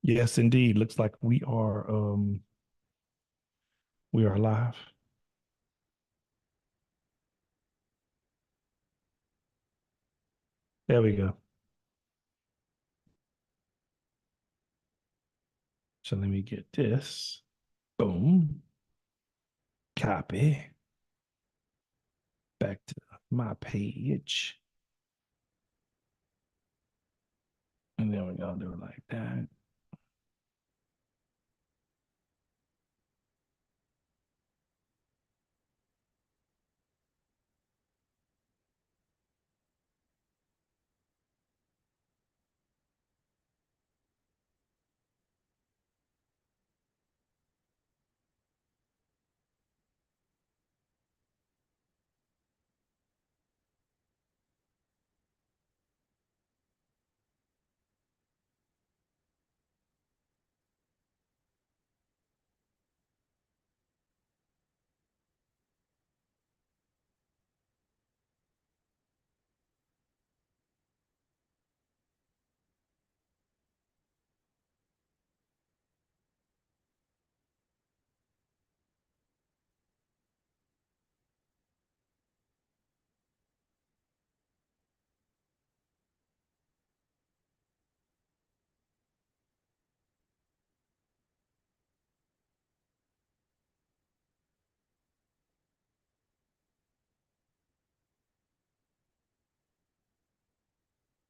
Yes, indeed. Looks like we are live. There we go. So let me get this. Boom. Copy. Back to my page. And then we're gonna do it like that.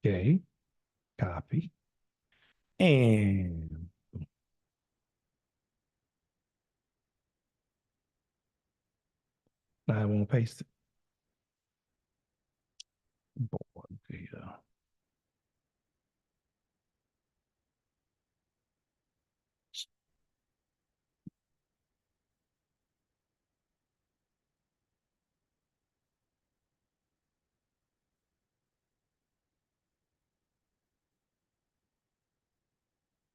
Okay. Copy. And now I won't paste it. Boy, yeah.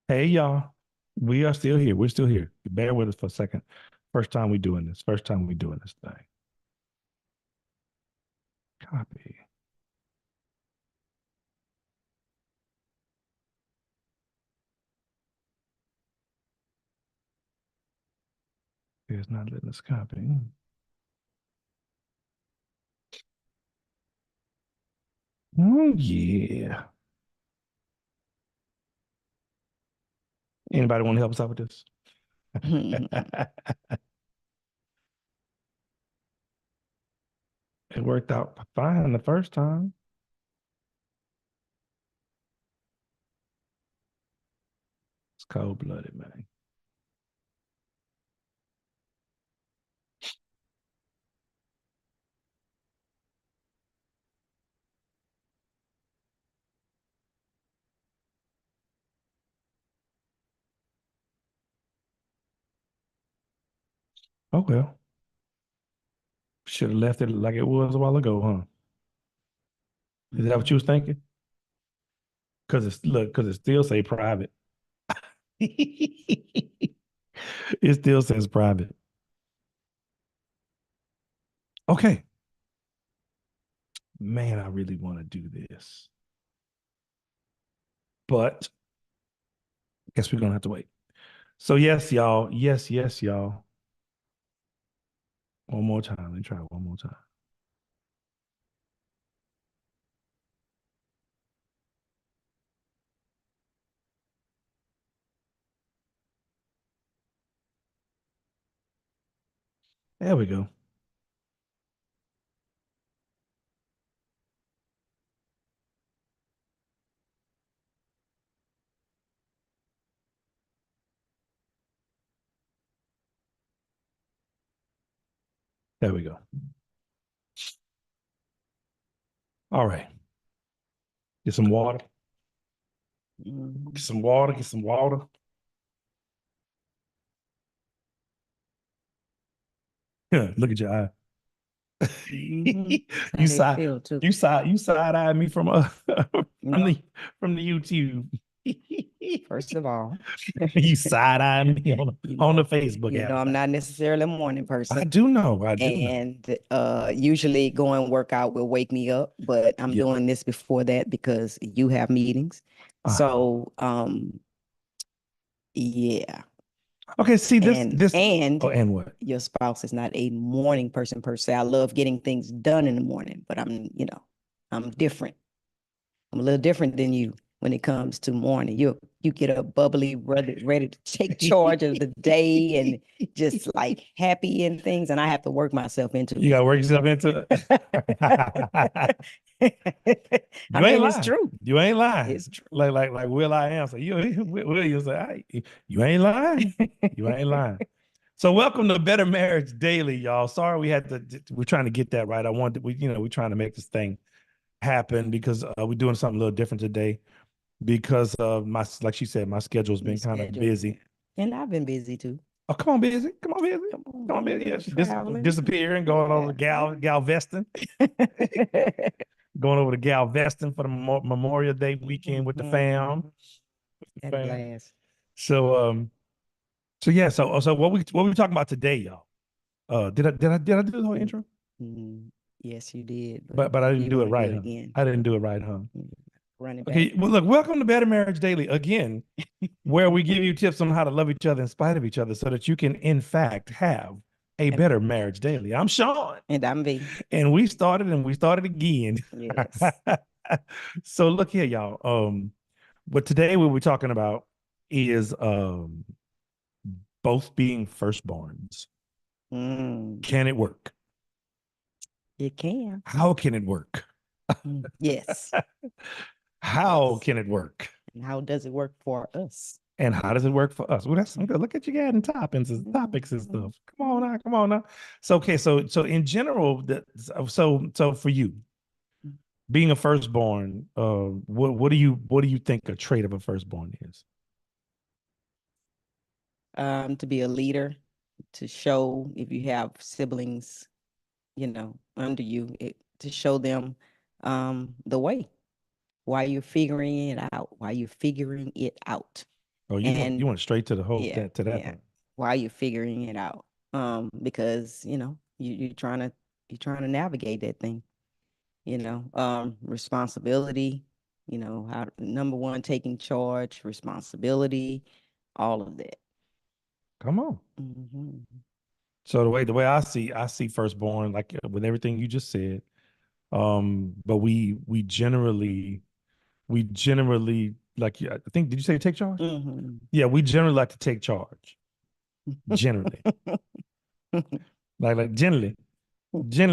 Hey y'all. We are still here. We're still here. Bear with us for a second. First time we doing this. First time we doing this thing. Copy. It's not letting us copy. Oh yeah. Anybody want to help us out with this? It worked out fine the first time. It's cold-blooded, man. Oh well. Should have left it like it was a while ago, huh? Is that what you was thinking? Because it still say private. It still says private. Okay. Man, I really want to do this. But guess we're gonna have to wait. So yes, y'all. Yes, yes, y'all. One more time. Let me try one more time. There we go. There we go. All right. Get some water. Get some water. Get some water. Look at your eye. How You they side feel too. you side eyed me from from No, the YouTube. first of all, You side eyed me you on the know, Facebook I'm app. not necessarily a morning I person. do know. I do know. And usually going workout will wake me up, but I'm Yeah. doing this before that because you have meetings. Uh, So Yeah. Okay, see this And this and oh, and what? your spouse is not a morning person per se. I love getting things done in the morning, but I'm different. I'm a little different than you when it comes to morning. You get up bubbly, ready to take charge of the day and just like happy and things, and I have to work myself into You it. gotta work yourself into it. I You ain't mean, it's lying. true. You ain't lying. It's true. Like Will I am. So you say, "Hey, you ain't lying. You ain't lying." So welcome to Better Marriage Daily, y'all. Sorry we're trying to get that right. We're trying to make this thing happen because we're doing something a little different today because like she said, my schedule's Your been kind of schedule. busy. And I've been busy too. Oh, come on, busy. Come on, busy. Come Come on, on, busy. Yeah, traveling. disappearing, going over to Galveston, going over to Galveston for the Memorial Day weekend with the fam. Had a blast. So yeah, so what we talking about today, y'all? Did I do the whole intro? Yes, you did. But I didn't you do it wanna right, do it huh? again. I didn't do it right, huh? Run it back. Okay, well, look, welcome to Better Marriage Daily again, where we give you tips on how to love each other in spite of each other so that you can, in fact, have a better marriage daily. I'm Sean. And I'm V. And we started again. Yes. So look here, y'all. But today what we're talking about is both being firstborns. Can it work? It can. How can it work? Yes. How can it work? And how does it work for us? And how does it work for us? Well, that's good. Look at you adding topics and stuff. Come on now. So okay, so in general, so for you, being a firstborn, what do you think a trait of a firstborn is? To be a leader, to show if you have siblings, under you, to show them the way while you're figuring it out, Oh, And you went straight to the whole yeah, to that yeah, part. while you're figuring it out. Because you're trying to navigate that thing, responsibility, how number one, taking charge, responsibility, all of that. Come on. Mhm. So the way I see firstborn, like with everything you just said, but we generally like, I think, did you say take charge? Mhm. Yeah, we generally like to take charge. Generally, like generally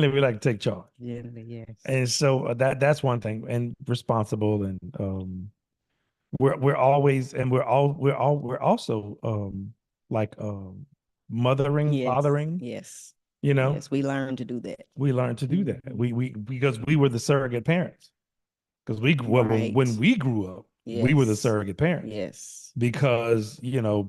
we like to take charge. Generally, yes. And so that's one thing, and responsible, and we're always, and we're also like mothering, Yes, fathering. yes, Yes, we learn to do that. we learned to do that. Mhm. We because we were the surrogate parents. Because when we grew up, we were the Yes. surrogate parents. Yes. Because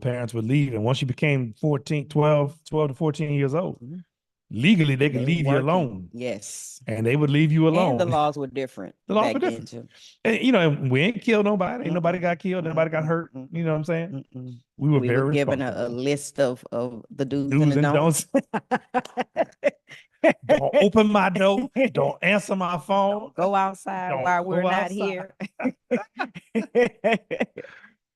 parents would leave, and once you became 12 to 14 years old, Mhm. legally they could They're leave you working. alone, Yes. and they would leave you And the alone. laws were different The laws back were then different. too. And we ain't killed nobody. Ain't nobody got killed. Nobody got hurt. You know what I'm saying? Mm-mm. We were We very were given a responsible. list of the do's and Do's the and don'ts. Don't open my door. Don't answer my phone. Don't go outside Don't while we're go not outside. here.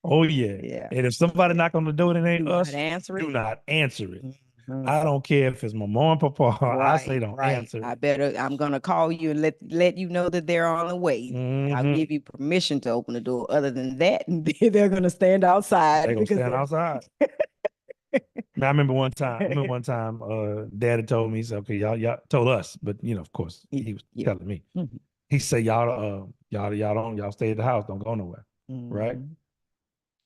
Oh yeah. Yeah. And if somebody knock on the door and it ain't Do not us, answer it. do not answer it. Mhm. I don't care if it's my mom and papa. I say Right, don't right. answer I it. better, I'm gonna call you and let you know that they're on the way. I'll Mhm. give you permission to open the door. Other than that, they're gonna stand outside They gonna because stand outside. I remember one time, Daddy told me, he said, okay, y'all told us, but of course, he was Yeah. telling me. Mhm. He said, y'all stay at the house, don't go nowhere. Right. Mhm.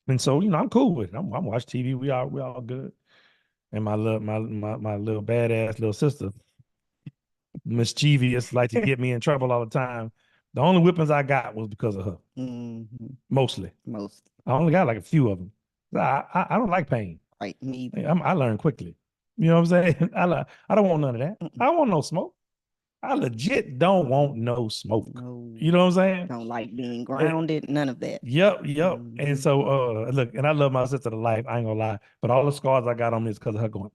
And so, I'm cool with it. I'm watch TV. We all good. And my little badass little sister, mischievous, like to get me in trouble all the time. The only whippings I got was because of her. Mhm. Mostly. Most. I only got like a few of them. I don't like pain. Right, me either. I learn quickly. You know what I'm saying? I don't want none of that. I don't want no smoke. I legit don't want no smoke. No, You know what I'm saying? don't like being grounded, none of that. Yep. And Mhm. so look, and I love my sister to life. I ain't gonna lie. But all the scars I got on me is because of her going.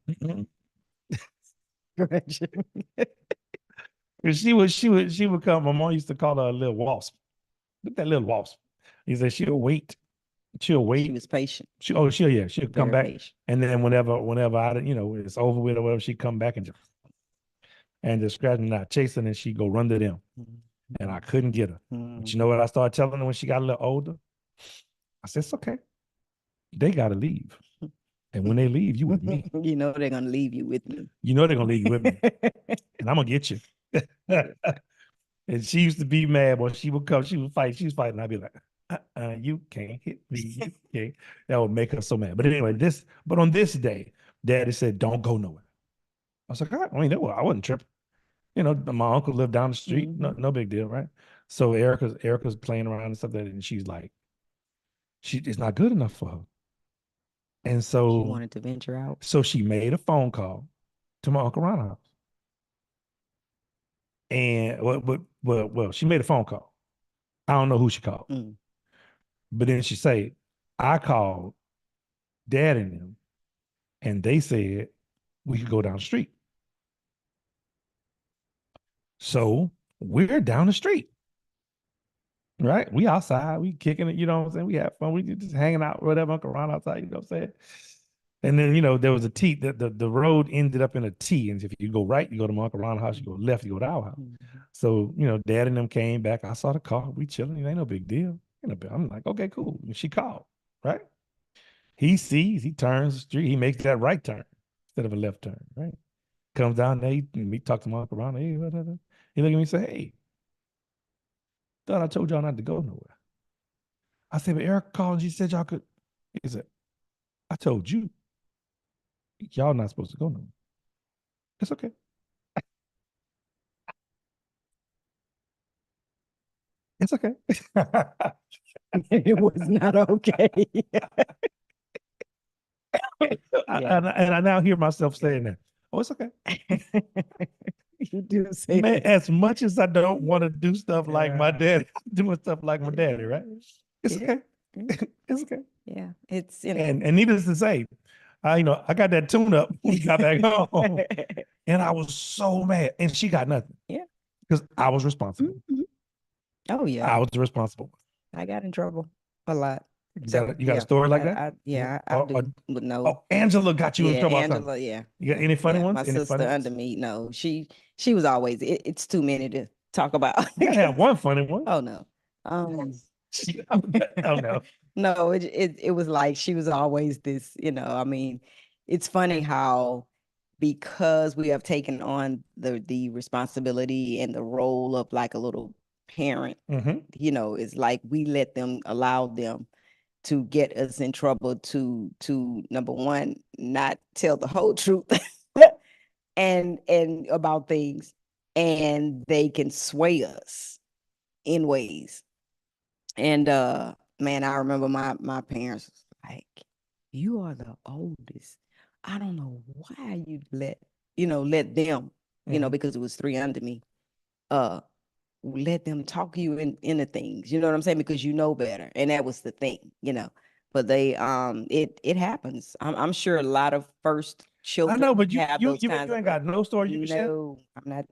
Cause she would come. My mom used to call her a little wasp. Look at that little wasp. He said she'll wait. she'll She wait. was patient, She'll come very back. patient. And then whenever it's over with or whatever, she come back and just scratching out, chasing, and she go run to them. And I couldn't get her. But you know what I started telling her when she got a little older? I said, it's okay. They gotta leave. And when they leave, you with me. You know they're gonna leave you with me. You know they're gonna leave you with me. And I'm gonna get you. And she used to be mad when she would come, she would fight, she was fighting. I'd be like, you can't hit me. You can't. That would make her so mad. But anyway, but on this day, Daddy said, don't go nowhere. I was like, I mean, I wasn't tripping. My uncle lived down the street. No big deal, right? So Erica's playing around and stuff and she's like, it's not good enough for her. And so She wanted to venture out. So she made a phone call to my Uncle Ron's house. And well, she made a phone call. I don't know who she called. But then she said, I called Dad and them, and they said we could go down the street. So we're down the street. Right? We outside, we kicking it, you know what I'm saying? We have fun. We just hanging out, whatever, Uncle Ron outside, you know what I'm saying? And then, there was a T, the road ended up in a T. And if you go right, you go to my Uncle Ron's house, you go left, you go to our house. So, Dad and them came back. I saw the car, we chilling, it ain't no big deal. I'm like, okay, cool. And she called, right? He sees, he turns the street, he makes that right turn instead of a left turn, right? Comes down there, he talk to my Uncle Ron, hey, blah, blah, blah. He look at me and say, hey, thought I told y'all not to go nowhere. I said, but Eric called and she said y'all could. He said, I told you, y'all not supposed to go nowhere. It's okay. It's okay. It was not okay. And I now hear myself saying that. Oh, it's okay. You do say Man, that. as much as I don't want to do stuff like my daddy, doing stuff like my daddy, right? It's okay. It's okay. Yeah, it's and needless to say, I got that tune up when we got back home, and I was so mad, and she got nothing. Yeah, because I was responsible. Oh yeah, I was responsible. I got in trouble a lot. You got a story like that? I do. No. Oh, Angela got you in trouble. Angela, yeah. You got any funny ones? My Any sister funny under me, no. She was always, it's too many to talk about. You have one funny one. Oh no. Oh no. No, it was like she was always this, I mean, it's funny how because we have taken on the responsibility and the role of like a little parent, it's like we allow them to get us in trouble to number one, not tell the whole truth and about things, and they can sway us in ways. And man, I remember my parents was like, you are the oldest. I don't know why you let them, because it was 3 under me, let them talk you into things, you know what I'm saying? Because you know better. And that was the thing, but they, it happens. I'm sure a lot of first children. I know, but you ain't got no story you can share. No, I'm not.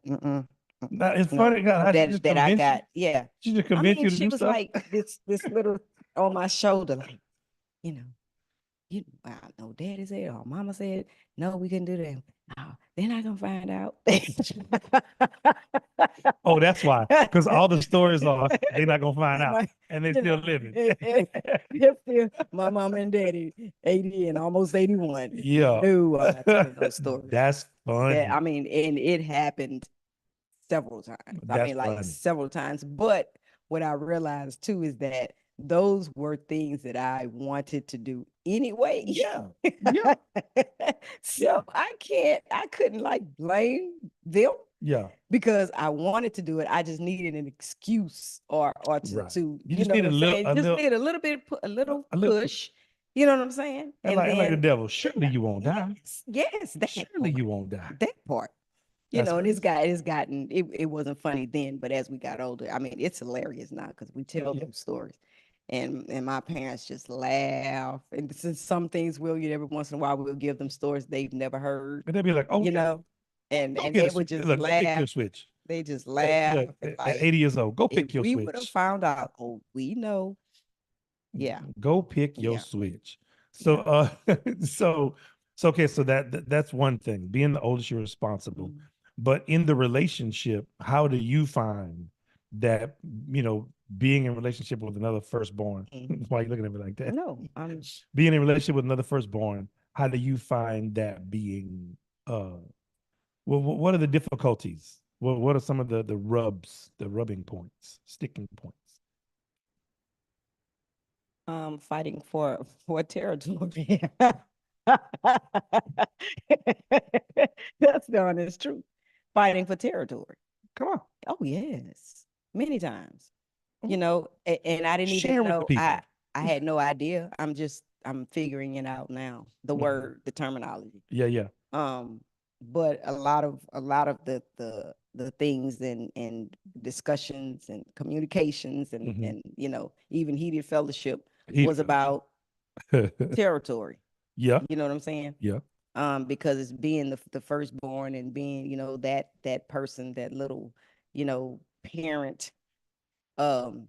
It's funny, God, that I got. Yeah, she just convinced you to do she was stuff. like this little on my shoulder, like, I know Daddy said or Mama said no, we couldn't do that. No, they're not gonna find out. Oh, that's why. Because all the stories are they're not gonna find out, and they're still living. Still, my mama and daddy, 80 and almost 81. Yeah, those stories. That's funny. I mean, and it happened several times. Several times. But what I realized too is that those were things that I wanted to do anyway. Yeah. So I couldn't like blame them. Yeah. Because I wanted to do it. I just needed an excuse or to you just need a little push. You know what I'm saying? And like the devil, surely you won't die. Yes, surely you won't die. That part. And it wasn't funny then, but as we got older, I mean, it's hilarious now because we tell them stories. And my parents just laugh. And since some things every once in a while we'll give them stories they've never heard. And they'll be like, oh, and they would just laugh. Pick your switch. They just laugh. At 80 years old, go pick your switch. We would have found out. Oh, we know. Yeah. Go pick your Yeah. switch. So so okay, so that's one thing. Being the oldest, you're responsible. Mhm. But in the relationship, how do you find that, being in relationship with another firstborn? Mhm. Why are you looking at me like that? No, I'm Being in a relationship with another firstborn, how do you find that being what are the difficulties? What are some of the rubs, the rubbing points, sticking points? fighting for territory. That's the honest truth. Fighting for territory. Come on. Oh yes, many times. Mhm. And I didn't even Share with the know. people. I had no idea. I'm figuring it out now. The Mhm. word, the terminology. Yeah, yeah. Um, but a lot of the things and discussions and communications Mhm. and even heated fellowship Heat was fellowship. about territory. Yeah, You know what I'm saying? yeah. Because it's being the firstborn and being, that person, that little, parent. Um,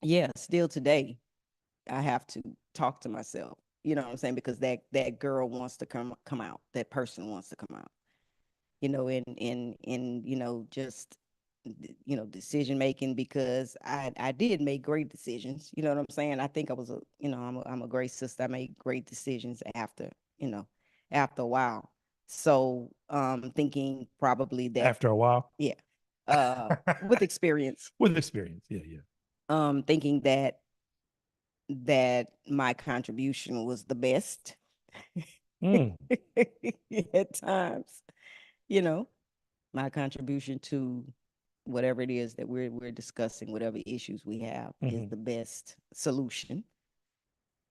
yeah, still today, I have to talk to myself. You know what I'm saying? Because that girl wants to come out. That person wants to come out. In just decision making, because I did make great decisions. You know what I'm saying? I think I was I'm a great sister. I made great decisions after a while. So thinking probably that, After a while. yeah, with experience, With experience. Yeah, yeah. thinking that my contribution was the best Mm, at times, you know, my contribution to whatever it is that we're discussing, whatever issues we have, is mhm. the best solution.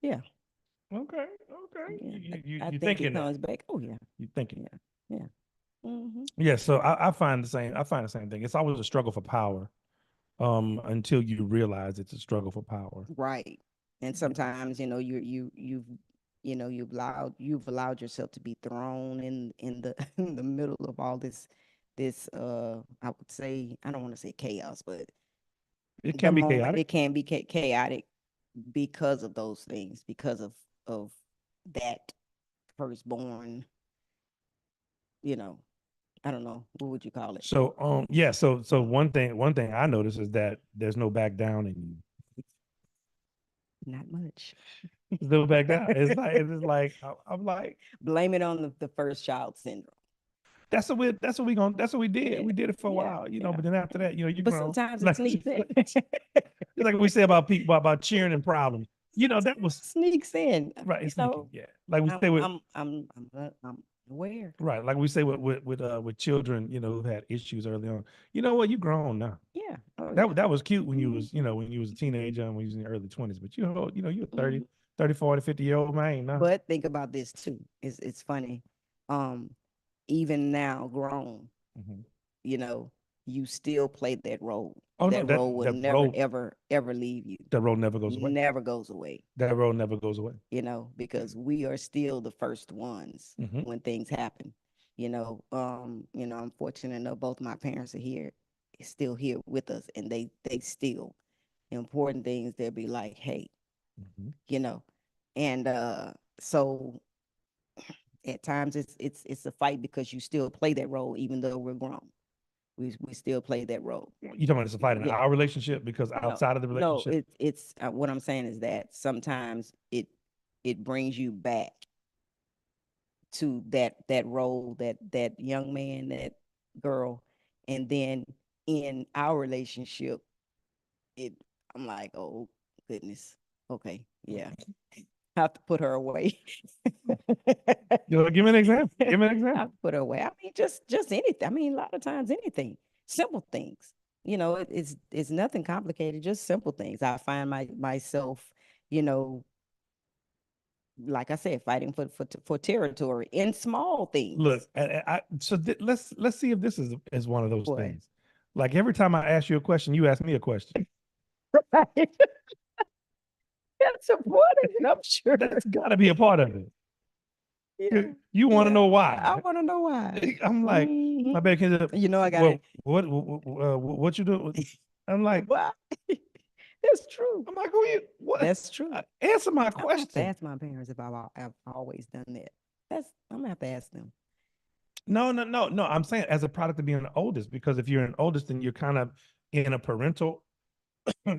Yeah, Okay, okay. yeah. You I you think it thinking that. comes back. Oh yeah, You thinking. yeah, yeah. Hmm. Yeah, so I find the same. I find the same thing. It's always a struggle for power, until you realize it's a struggle for power. Right. And sometimes, you've allowed yourself to be thrown in the in the middle of all this, I would say, I don't want to say chaos, but It the can be moment, chaotic. it can be chaotic because of those things, because of that firstborn, you know, I don't know, what would you call it? So yeah, so one thing I notice is that there's no back down in you. Not much. There's no back down. It's like I'm like, Blame it on the first child syndrome. that's what we did. Yeah, We did it for a yeah, while, yeah. but then after that, you But grown. sometimes it Like sneaks in. just like we say about people about cheering and problems. That Sometimes was it sneaks in. right. You It's sneaky. know, Yeah. Like we I'm say with I'm I'm I'm aware. right. Like we say with children, who've had issues early on. You know what? You grown now. Yeah. Oh yeah. That was cute when you Hmm. was, when you was a teenager and when you was in your early 20s. But you're Hmm. 30, 40, 50-year-old man now. But think about this too. It's funny. Um, Even now, grown, Mhm. you know, you still play that role. Oh no, That that role will that never, road ever, ever leave you. that road never goes away. Never goes away. That road never goes away. Because we are still the first ones Hmm. when things happen. I'm fortunate enough both my parents are here, still here with us, and they still important things. They'll be like, hey, Hmm. you know, and so at times it's a fight because you still play that role even though we're grown. We still play that role. You talking about it's a fight in Yeah. our relationship because No, outside of the no, relationship, it's what I'm saying is that sometimes it brings you back to that role, that young man, that girl, and then in our relationship, it I'm like, oh goodness, okay, yeah, I have to put her away. give me an example. Give me an I have example. to put her away. I mean, just anything. I mean, a lot of times anything, simple things. It's nothing complicated, just simple things. I find myself, you know, like I said, fighting for territory in small Look, things. let's see if this is one of those Boy, things. Like every time I ask you a question, you ask me a question. right? That's important, I'm sure. That's got to be a part of it. Yeah, You want to yeah. know I why? want to know why. I'm like, Mhm. my bad kid. I got Well, it. what you do? I'm like, Why? That's true. I'm like, who you? What? That's true. Answer my I'm gonna have to question. ask my parents if I've always done that. I'm gonna have to ask them. No. I'm saying as a product of being an oldest, because if you're an oldest, then you're kind of in a parental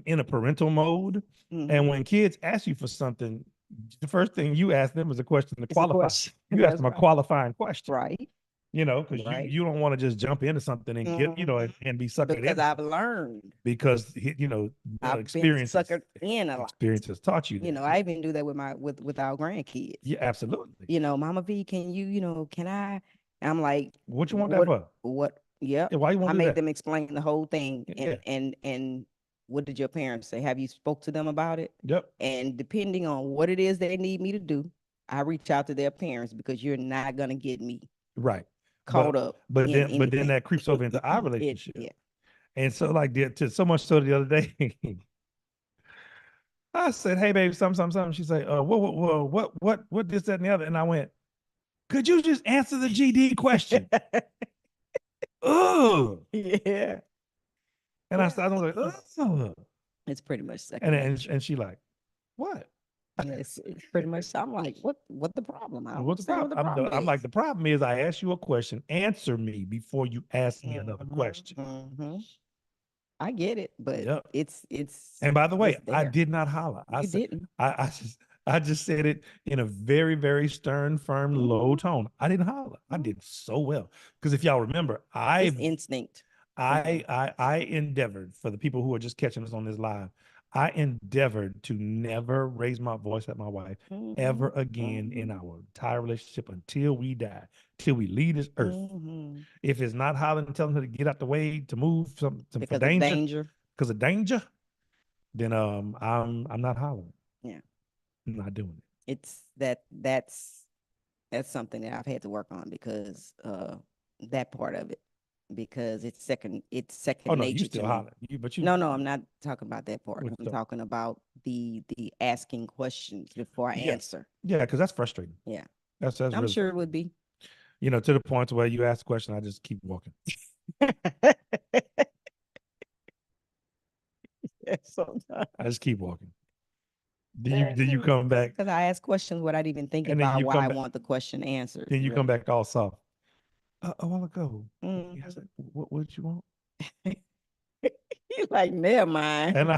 in a parental mode. And Mhm. when kids ask you for something, the first thing you ask them is a question to It's a qualify. question. You ask That's them a right. qualifying question, Right. because Right. you don't want to just jump into something and get, and be suckered Because in I've learned. because I've been suckered experiences in a lot. experiences taught you that. I even do that with with our grandkids. Yeah, absolutely. Mama V, can you, can I? And I'm like, What you want that for? what? Yep. Yeah, why you I want to do made that? them explain the whole thing. Yeah. And what did your parents say? Have you spoke to them about it? Yep. And depending on what it is they need me to do, I reach out to their parents because you're not gonna get me Right. caught up But in then anything. that creeps over into our relationship. Yeah. And so to so much so the other day, I said, "Hey, baby, something." She said, what, this, that, and the other." And I went, "Could you just answer the GD question?" Oh, Yeah. and I was like, "Oh," It's pretty much second nature. and she like, "What? It's pretty much. I'm like, what the problem? I don't What's the understand what problem?" the problem I'm like, is. "The problem is I asked you a question. Answer me before you ask me another question." Mhm. I get it, but Yep. it's And by the way, it's I there. did not holler. I You said, didn't. I just said it in a very, very stern, firm, low Mhm. tone. I didn't holler. I did so well. Because if y'all remember, It's instinct. I endeavored, for the people who are just catching us on this live, I endeavored to never raise my voice at my wife ever Mhm. again in Mhm. our entire relationship until we die, till we leave this earth. Mhm. If it's not hollering and telling her to get out the way, to move for Because of danger, danger. then I'm not hollering. Yeah. I'm not doing it. It's that's something that I've had to work on because that part of it because it's Oh second no, you nature to still me. hollering. But you No, I'm not talking about that part. what you I'm talk- talking about the asking questions before I yeah. answer. Yeah, because that's frustrating. Yeah. That's I'm really, sure it would be. to the point where you ask a question, I just keep walking. Sometimes. I just keep walking. Then you come back Because I ask questions without even thinking and then about you why come I back want the question answered. then you come Really. back all soft. A while ago. Mhm. Yes, what you want? He's like, never mind. And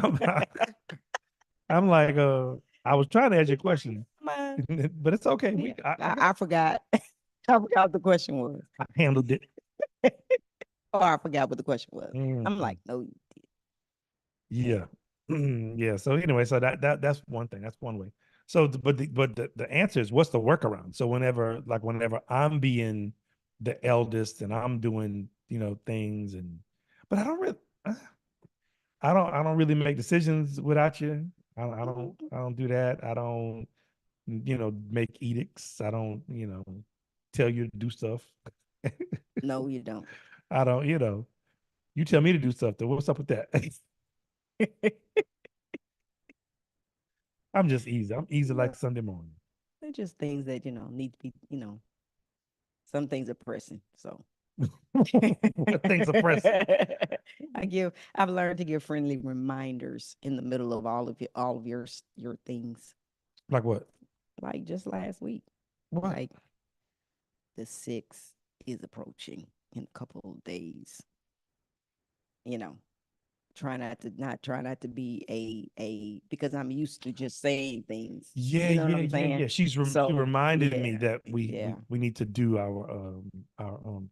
I'm like, I was trying to ask you a question, Mind. but it's okay. Yeah. I I forgot. I forgot what the question was. I handled it. Or I forgot what the question was. I'm Mhm. like, no, you Yeah. Yeah. So anyway, so that's one thing. That's one way. So but the answer is, what's the workaround? So whenever I'm being the eldest and I'm doing, things, but I don't really make decisions without you. I don't do that. I don't, make edicts. I don't, tell you to do stuff. no, you don't. I don't, you tell me to do stuff though. What's up with that? I'm just easy. I'm easy like Sunday morning. They're just things that, need to be, some things are pressing. So What things are pressing? I've learned to give friendly reminders in the middle of all of your things. Like what? Like just last week, What? like the 6th is approaching in a couple of days. You know, try not to be a because I'm used to just saying things. Yeah, You know what yeah, I'm yeah, saying? yeah. She So reminded me yeah, that yeah, we need to do our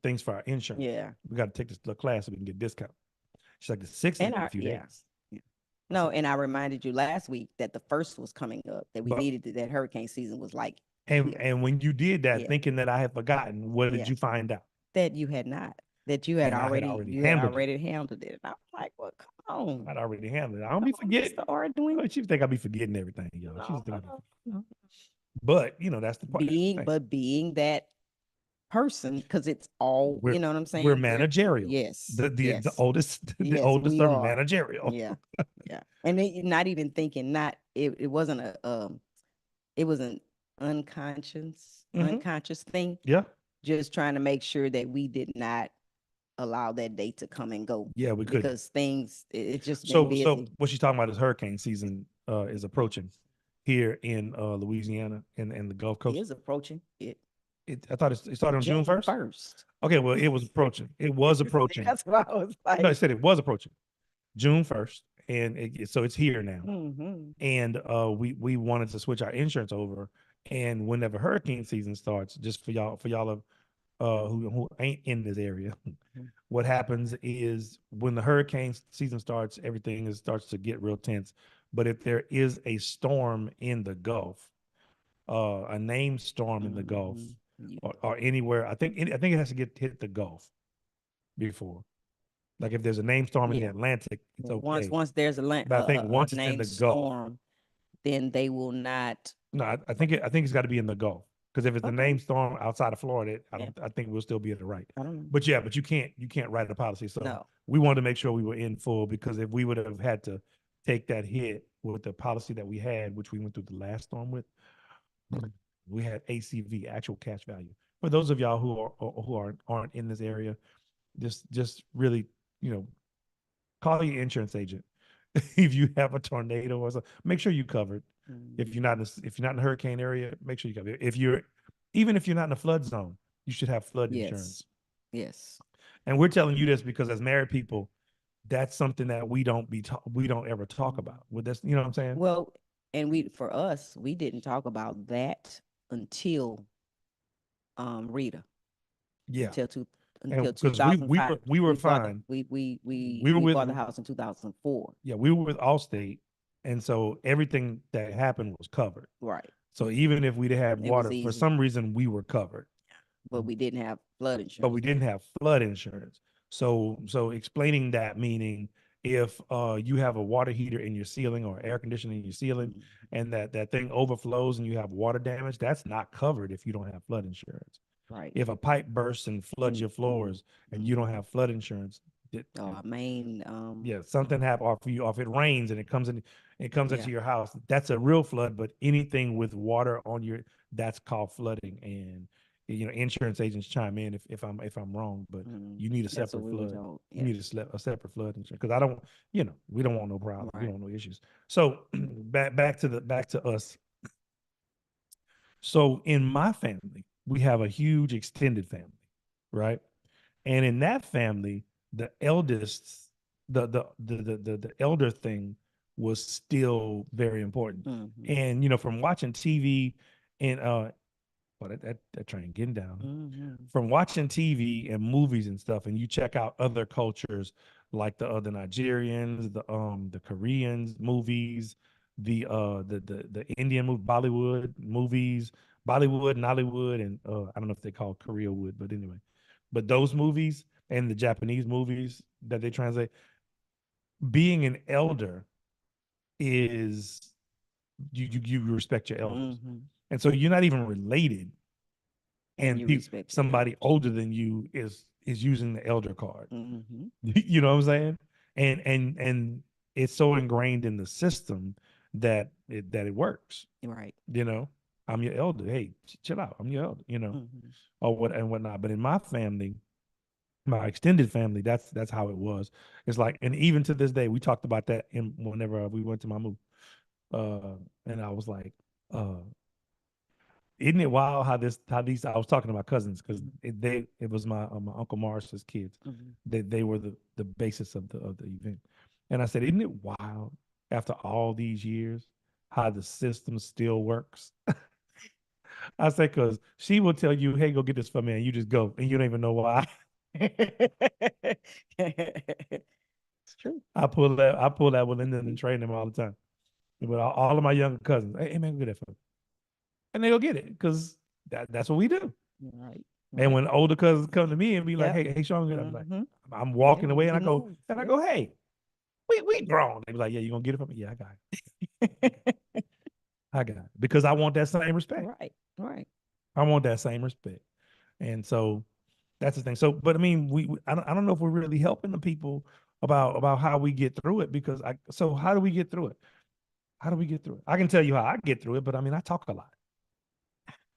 things for our insurance. yeah. We got to take this little class so we can get discount. She's like, the 6th is And in a few days. yeah. I No, said, and I reminded you last week that the first was coming up, that we but needed that hurricane season was like and here. and when you did that, Yeah, thinking that I had forgotten, what did yeah. you find out? That you had not, that you had And I had already already you had handled it. already handled it. And I'm like, well, come on. I'd already handled it. I don't Come be on, forgetting. Mr. Arduin. Oh, she think I'll be forgetting everything, yo. She No, just think no, I'll be, no, no. but that's the part. That's the thing. Being that person, because it's all, We're you know what I'm we're saying? managerial. Yes, The yes, oldest the yes, oldest we are are. managerial. Yeah, yeah. And not even thinking, it wasn't it was an Mhm. unconscious thing, Yeah. just trying to make sure that we did not allow that day to come and go Yeah, we couldn't. because it's just been So busy. what she's talking about is hurricane season is approaching here in Louisiana and the Gulf It Coast. is approaching. I thought it started on June 1st. 1st. Okay, well, it was approaching. It was approaching. That's what I was like. No, I said it was approaching June 1st, and so it's here now. Mm-hmm. And we wanted to switch our insurance over, and whenever hurricane season starts, just for y'all who ain't in this area, what happens is when the hurricane season starts, everything starts to get real tense. But if there is a storm in the Gulf, a named storm in the Gulf, or anywhere, I think it has to hit the Gulf before. Like if there's a named storm in the Atlantic, it's okay. Once there's But I think once it's in named the Gulf, storm, then they will not. no, I think it's got to be in the Gulf, because if it's a named storm outside of Florida, I think we'll still be at the right. I don't know. But yeah, but you can't write a policy. So No. we wanted to make sure we were in full, because if we would have had to take that hit with the policy that we had, which we went through the last storm with, we had ACV, actual cash value. For those of y'all who aren't in this area, just really, call your insurance agent. If you have a tornado or something, make sure you covered. If you're not in the hurricane area, make sure you cover. Even if you're not in a flood zone, you should have flood insurance. Yes. And we're telling you this because as married people, that's something that we don't ever talk about. With this, you know what I'm saying? Well, and we didn't talk about that until Rita. Yeah. Until 2005. We were fine. We bought the house in 2004. Yeah, we were with Allstate, and so everything that happened was covered. Right. So even if we didn't have water, for some reason we were covered. But we didn't have flood insurance. But we didn't have flood insurance. So explaining that, meaning if you have a water heater in your ceiling or air conditioning in your ceiling, and that thing overflows and you have water damage, that's not covered if you don't have flood insurance. Right. If a pipe bursts and floods your floors and you don't have flood insurance, something happened, or if it rains and it comes into your house, that's a real flood. But anything with water on that's called flooding. And insurance agents chime in if I'm wrong, but you need a separate flood. You need a separate flood insurance, because we don't want no problem. Right. We don't want no issues. So back to us. So in my family, we have a huge extended family, right? And in that family, the eldest, the elder thing was still very important. And from watching TV and that train getting down. From watching TV and movies and stuff, and you check out other cultures like the Nigerians, the Koreans movies, the Indian Bollywood movies, Bollywood, Nollywood, and I don't know if they call Korea wood, but anyway, but those movies and the Japanese movies that they translate, being an elder is you respect your elders. And so you're not even related, and somebody older than you is using the elder card. You know what I'm saying? And it's so ingrained in the system that it works. Right. I'm your elder. Hey, chill out. I'm your elder. Or whatnot. But in my family, my extended family, that's how it was. It's like, and even to this day, we talked about that whenever we went to my move. And I was like, isn't it wild how these I was talking to my cousins, because it was my Uncle Morris's kids. They were the basis of the event. And I said, isn't it wild after all these years how the system still works? I said, because she will tell you, hey, go get this for me, and you just go, and you don't even know why. It's true. I pull that with Linda and train them all the time. But all of my younger cousins, hey man, go get that for me. And they'll get it, because that's what we do. Right. And when older cousins come to me and be like, hey, Sean, I'm like, I'm walking away, and I go, hey, we grown. They be like, yeah, you gonna get it from me? Yeah, I got it. I got it. Because I want that same respect. Right. I want that same respect. And so that's the thing. So, but I mean, I don't know if we're really helping the people about how we get through it, because how do we get through it? How do we get through it? I can tell you how I get through it, but I mean, I talk a lot.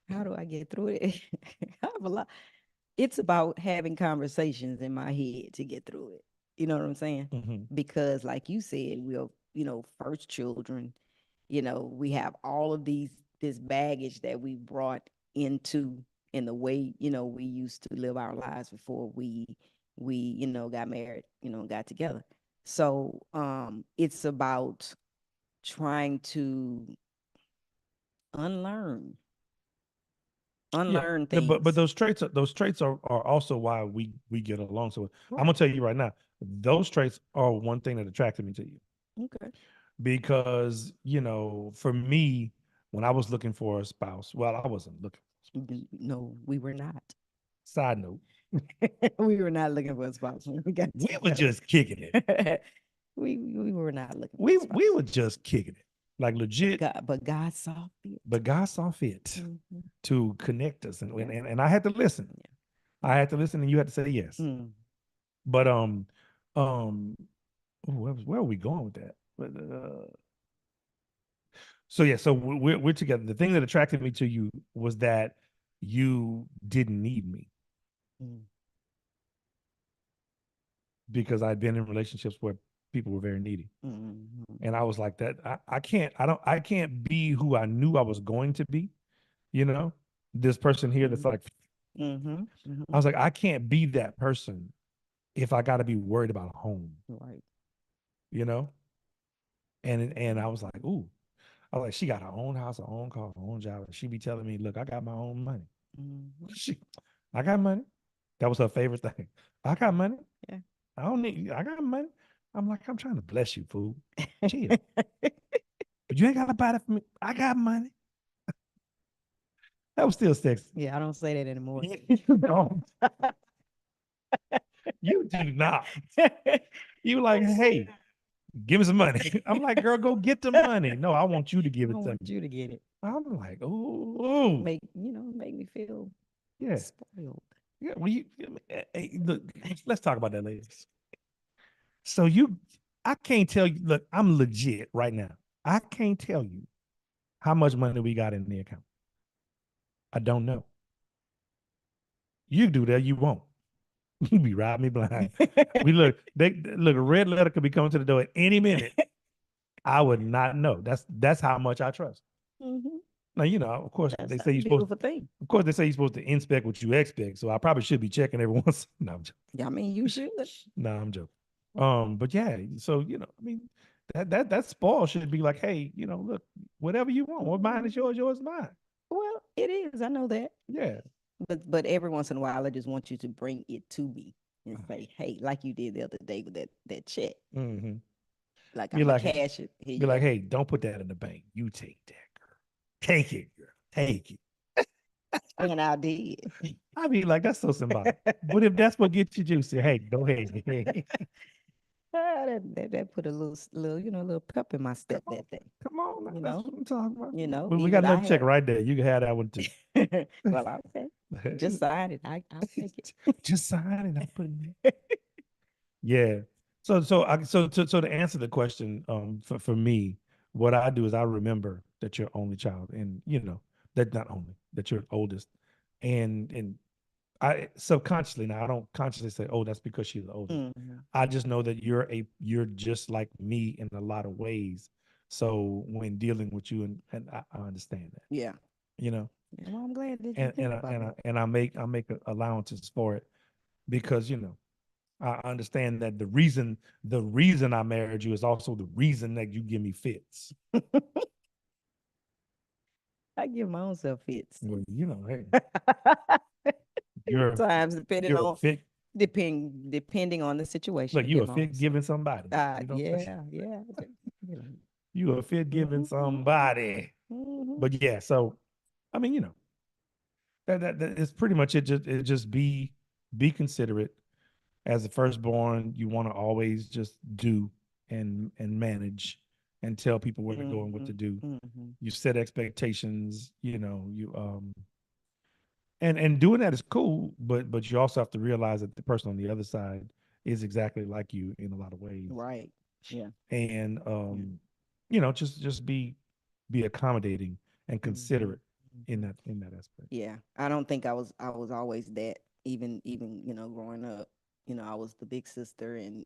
How do I get through it? I have a lot. it's about having conversations in my head to get through it. You know what I'm saying? Mhm. Because like you said, we're, first children, we have all of this baggage that we brought into in the way, we used to live our lives before we got married, got together. So it's about trying to unlearn Yeah, unlearn but things. those traits are also why we get along. So I'm gonna Right. tell you right now, those traits are one thing that attracted me to you Okay. because for me, when I was looking for a spouse, well, I wasn't looking. No, we were not. Side note, We were not looking for a spouse when we got we were just kicking it. together. We were not looking for a We spouse. were just kicking it, like legit. But God saw fit. But God saw fit Mhm. to connect us, and Yeah. and I had to listen. Yeah. I had to listen, and you had to say yes. Mm. But um, where are we going with that? But so yeah, so we're together. The thing that attracted me to you was that you didn't need me Mm. because I'd been in relationships where people were very needy. Mhm. And I was like that. I can't be who I knew I was going to be, you know? This person here that's like Mhm. I Mhm. was like, I can't be that person if I gotta be worried about a home, Right. you know? And I was like, ooh. I was like, she got her own house, her own car, her own job. And she be telling me, look, I got my own money. Mhm. She I got money. That was her favorite thing. I got money. Yeah. I got money. I'm like, I'm trying to bless you, fool. Chill. But you ain't gotta buy that for me. I got money. That was still sexy. Yeah, I don't say that anymore. You don't. You do not. You like, hey, give me some money. I'm like, girl, go get the money. No, I want you to give I it to want me. you to get it. I'm like, ooh, Make me feel yeah, spoiled. yeah. Well, hey, look, let's talk about that, ladies. So I can't tell you. Look, I'm legit right now. I can't tell you how much money we got in the account. I don't know. You do that, you won't. You be riding me blind. We look. A red letter could be coming to the door at any minute. I would not know. That's how much I trust. Mhm. Now, of course, That's they a say you're supposed. beautiful thing. Of course, they say you're supposed to inspect what you expect. So I probably should be checking every once. No, I'm joking. Yeah, I mean, you should. No, I'm joking. But yeah, so I mean, that spoil should be like, hey, look, whatever you want, what mine is yours is mine. Well, it is. I know that. Yeah. But every once in a while, I just want you to bring it to me and say, "Hey," like you did the other day with that check. Mm-hmm. Like Be I'm a like, hey, cash it. Here be you like, go. hey, don't put that in the bank. You take that, girl. Take it, girl. Take it. And I did. I mean, like that's so symbolic. But if that's what gets you juicy, hey, go ahead. That put a little, a little pep in my step Come on, that day. come on. You That's know, what I'm talking about. We got even another I check had. right there. You can have that one too. Well, okay, just sign it. I'll take it. Just sign and I put it in. Yeah. So to answer the question, for me, what I do is I remember that you're only child, and that not only that you're oldest, and I subconsciously now I don't consciously say, oh, that's because she's the oldest. Mhm. I just know that you're just like me in a lot of ways. So when dealing with you, and I understand that, Yeah. you know, Yeah, well, I'm glad that you and think about me. I make allowances for it because I understand that the reason I married you is also the reason that you give me fits. I give my own self fits. Well, hey, you're Times depending you're a on fit. depending on the situation, Look, I you give a my own fit self. giving somebody. Yeah, yeah. You You a fit giving know. somebody. Mhm. But yeah, so I mean, that is pretty much it. Just be considerate. As the firstborn, you want to always just do and manage and tell people where to go and what to Mhm. do. Mhm. You set expectations, you and doing that is cool, but you also have to realize that the person on the other side is exactly like you in a lot of ways. Right. Yeah. And Yeah. just be accommodating and Mhm. considerate in Mhm. that aspect. Yeah. I don't think I was always that, even growing up, I was the big sister, and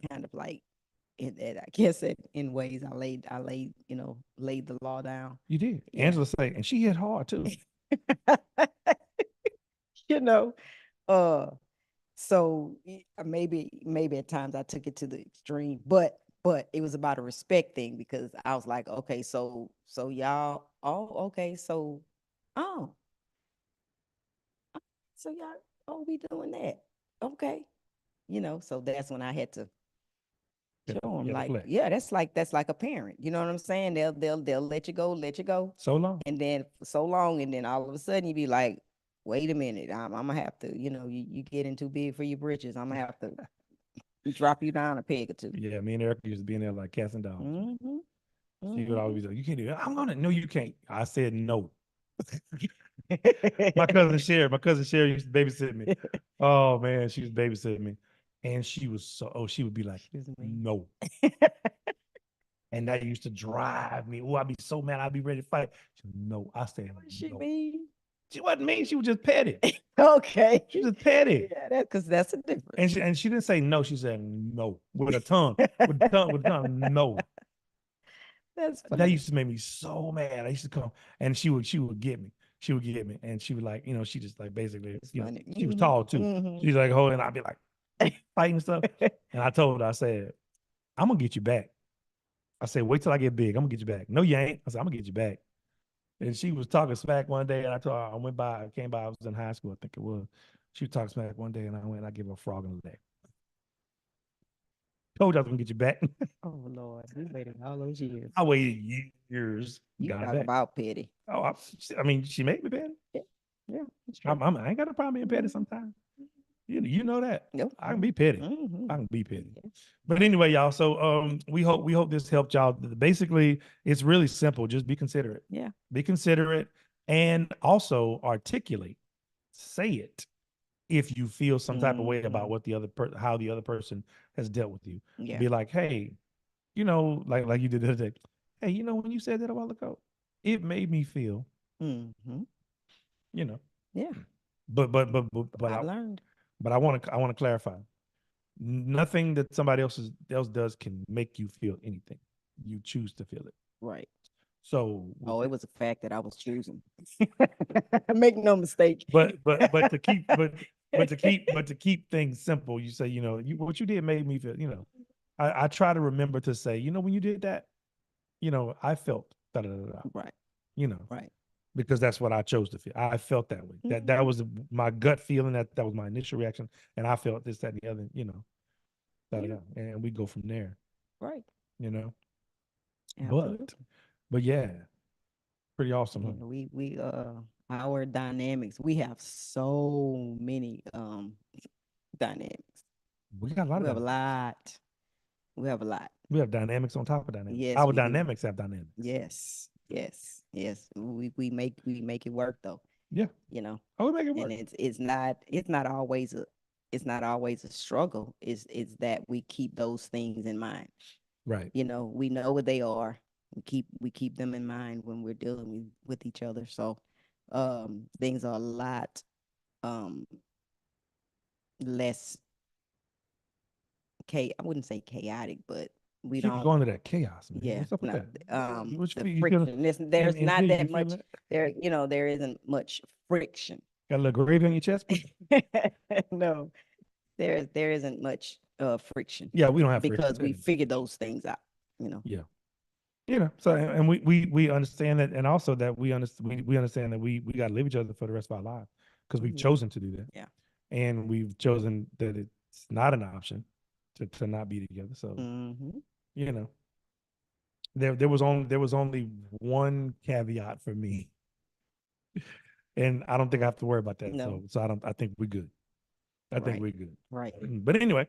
kind of like I guess in ways laid the law down. You did. Yeah. Angela say, and she hit hard too. you know, uh, so maybe at times I took it to the extreme, but it was about a respect thing because I was like, okay, so y'all, oh, okay, oh, so y'all, we doing that, okay, so that's when I had to Yeah, show them, yeah, the like, flex. yeah, that's like a parent, you know what I'm saying? They'll let you go, So long. and then for so long, and then all of a sudden you be like, wait a minute, I'm gonna have to, you getting too big for your britches. I'm gonna have to drop you down a peg or two. Yeah, me and Erica used to be in there like cats and dogs. Mm-hmm. She would always be like, "You can't do that. I'm gonna." No, you can't. I said no. My cousin Sherry used to babysit me. Oh man, she was babysitting me, and she was so. Oh, she would be like, Excuse me. "No," and that used to drive me. Oh, I'd be so mad. I'd be ready to fight. She, no, I said What does she no. mean? She wasn't mean. She was just petty. Okay. She was just petty. Yeah, because that's a difference. And she didn't say no. She said no with a tongue, with tongue. No. That's That funny. used to make me so mad. I used to come and she would get me. She would get me, and she would like, she just like basically, It's funny. she was tall too. Mm-hmm. She's like holding. I'd be like fighting stuff, and I told her, I said, I'm gonna get you back. I said, wait till I get big. I'm gonna get you back. No, you ain't. I said, I'm gonna get you back. And she was talking smack one day, and I told her, I came by, I was in high school, I think it was. She was talking smack one day, and I gave her a frog in the leg. Told you I was gonna get you back. Oh Lord, we waited all those years. I waited years, You got her talk back. about petty. Oh, I mean, she made me petty. Yeah, that's I ain't got a problem being petty sometimes. You know that. Yep. I can be petty. Mm-hmm. I can be petty. Yes. But anyway, y'all. So we hope this helped y'all. Basically, it's really simple. Just be considerate. Yeah. Be considerate and also articulate. Say it if you feel some type of way about what how the other person has dealt with you. Yeah. Be like, hey, like you did the other day. Hey, when you said that a while ago, it made me feel, Mm-hmm. Yeah. Yeah. But I learned. but I want to clarify. Nothing that somebody else does can make you feel anything. You choose to feel it. Right. So It was a fact that I was choosing. Make no mistake. but to keep things simple, you say, what you did made me feel, I try to remember to say, when you did that, I felt da da da da. Right. Right. Because that's what I chose to feel. I felt that way. That was my gut feeling. That was my initial reaction, and I felt this, that, and the other. Da, da, da. And we go from there. Right. But yeah, pretty awesome. Yeah, Huh? we our dynamics. We have so many dynamics. We got a lot We of have a dynamics. lot. We have a lot. We have dynamics on top of dynamics. Yes, Our we do. dynamics have dynamics. Yes. We make it work though. Yeah. Oh, we make it work. And it's not always a struggle. It's that we keep those things in mind. Right. We know what they are. We keep them in mind when we're dealing with each other. So things are a lot less I wouldn't say chaotic, but we Keep don't going to that chaos, man. yeah What's up with no, that? the friction. There's not that much there, there isn't much friction. Got a little gravy on your chest? No, there isn't much friction. Yeah, we don't have because friction. we figured those things out, Yeah. So and we understand that, and also that we understand that we got to live each other for the rest of our lives because we've chosen to do that. Yeah. And we've chosen that it's not an option to not be together. So there was only one caveat for me, and I don't think I have to worry about that. No. So I think we're good. I think we're good. Right. But anyway,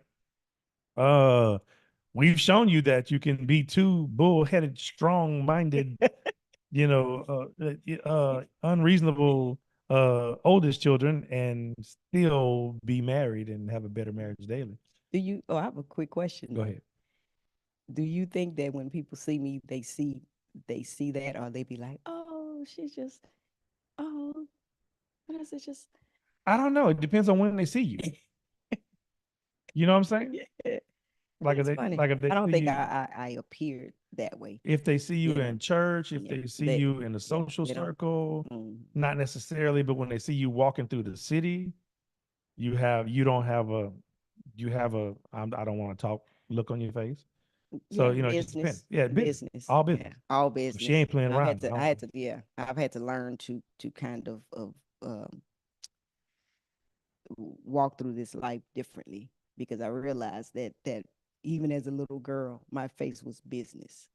we've shown you that you can be two bullheaded, strong-minded, unreasonable oldest children and still be married and have a better marriage daily. I have a quick question. Go ahead. Do you think that when people see me, they see that, or they be like, oh, she's just, oh, what is it? Just, I don't know. It depends on when they see you. You know what I'm saying? Yeah, Like if it's they funny. like if they I don't see think you I appeared that way. if they see you Yeah, in church, if yeah. they see They, you in a yeah, social they don't. circle, Mm, not necessarily, but when they see you walking through the city, you don't have a I don't want to talk look on your face. So yeah, it just depends. business, Yeah, business, business. all Yeah, business. all So she business. ain't playing And around. yeah, I've had to learn to kind of um walk through this life differently because I realized that even as a little girl, my face was business.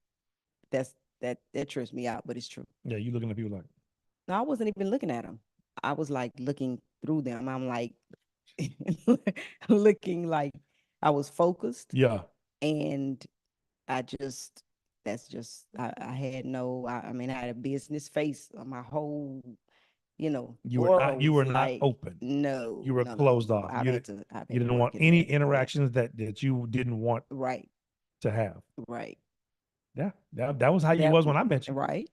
That's that trips me out, but it's true. Yeah, you looking at people like, No, I wasn't even looking at them. I was like looking through them. I'm like looking like I was focused, yeah, and I just that's just I had no I mean I had a business face. My whole world you was were not like open. You no were no no no closed no. off. I've You had to didn't want work at any that. Yeah, interactions that you didn't want right, to have. right. Yeah, that was how you That was when I met you. right.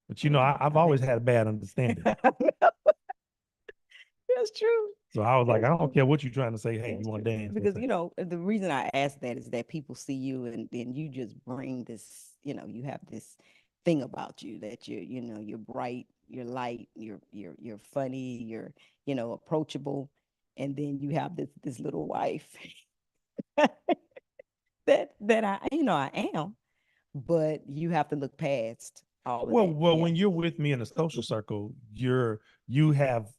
But Yeah, I've I've always had had a bad understanding. that's true. So I was like, I That's don't true. care what you're trying to say. Hey, you That's want true. to dance? Let's Because, say. the reason I ask that is that people see you and then you just bring this, you have this thing about you that you're bright, you're light, you're funny, you're, approachable. And then you have this little wife that I am, but you have to look past all of that. Well, Yeah. when you're with me in a social circle, you have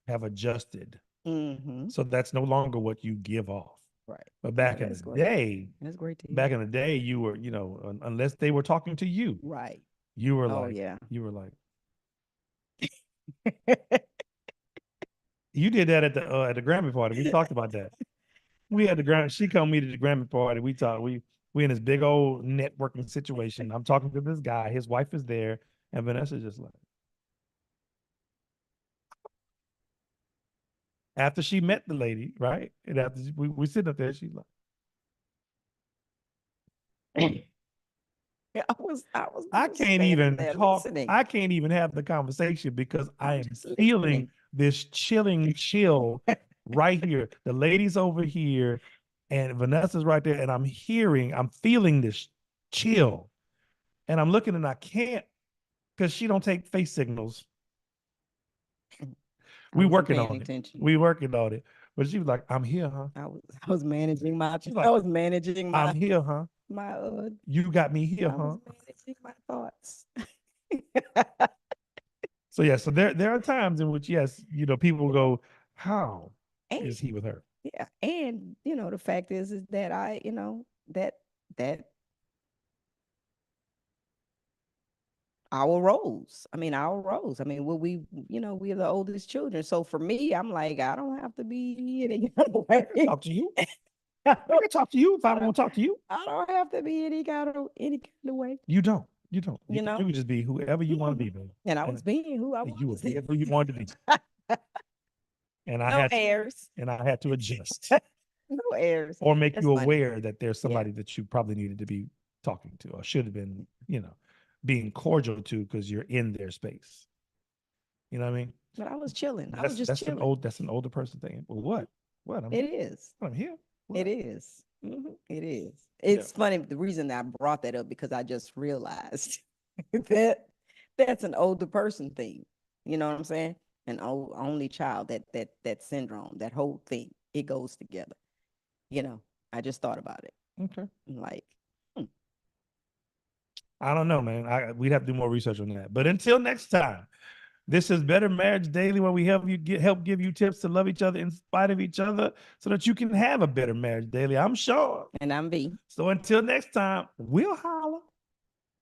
adjusted. Mm-hmm. So that's no longer what you give off. Right. But No, that's great. That's great to hear. back in the day, you were, unless they were talking to you, Right. you were Oh like, yeah. you did that at the Grammy party. We talked about that. We had the Grammy. She come me to the Grammy party. We talked. We in this big old networking situation. I'm talking to this guy. His wife is there, and Vanessa's just like, after she met the lady, right? And after we sitting up there, she's like, I was I just can't standing even there talk. listening. I can't even have the conversation because I I'm am just feeling listening. this chilling chill right here. The lady's over here and Vanessa's right there. And I'm feeling this chill. And I'm looking and I can't because she don't take face signals. I We wasn't working paying on it. attention. We working on it. But she was like, I'm here, huh? I was managing my She's I like, was managing I'm my here, huh? my You got me here, I huh? was managing my thoughts. So yeah, so there are times in which yes, people go, how And is he with her? yeah, and the fact is that that that our roles. I mean, our roles. I mean, we are the oldest children. So for me, I'm like, I don't have to be any kind of way. Talk to you. I can talk to you if I want to talk to you. I don't have to be any kind of way. You don't. You don't. You know? You can just be whoever you want to be, baby. And I was being who I You were was. whoever you wanted to be. And I No had airs. to adjust No airs. or make That's you funny. aware that there's Yeah. somebody that you probably needed to be talking to or should have been, being cordial to because you're in their space. You know what I mean? But I was chilling. I was just That's chilling. that's an older person thing. Well, what? What? It is. I'm here. It What? is. It is. It's funny. The reason that I brought that up because I just realized that that's an older person thing. You know what I'm saying? An only child. That syndrome. That whole thing. It goes together. I just thought about it. Okay. Like, I don't know, man. We'd have to do more research on that. But until next time, this is Better Marriage Daily, where we help give you tips to love each other in spite of each other, so that you can have a better marriage daily. I'm Sean. and I'm B. So until next time, we'll holler.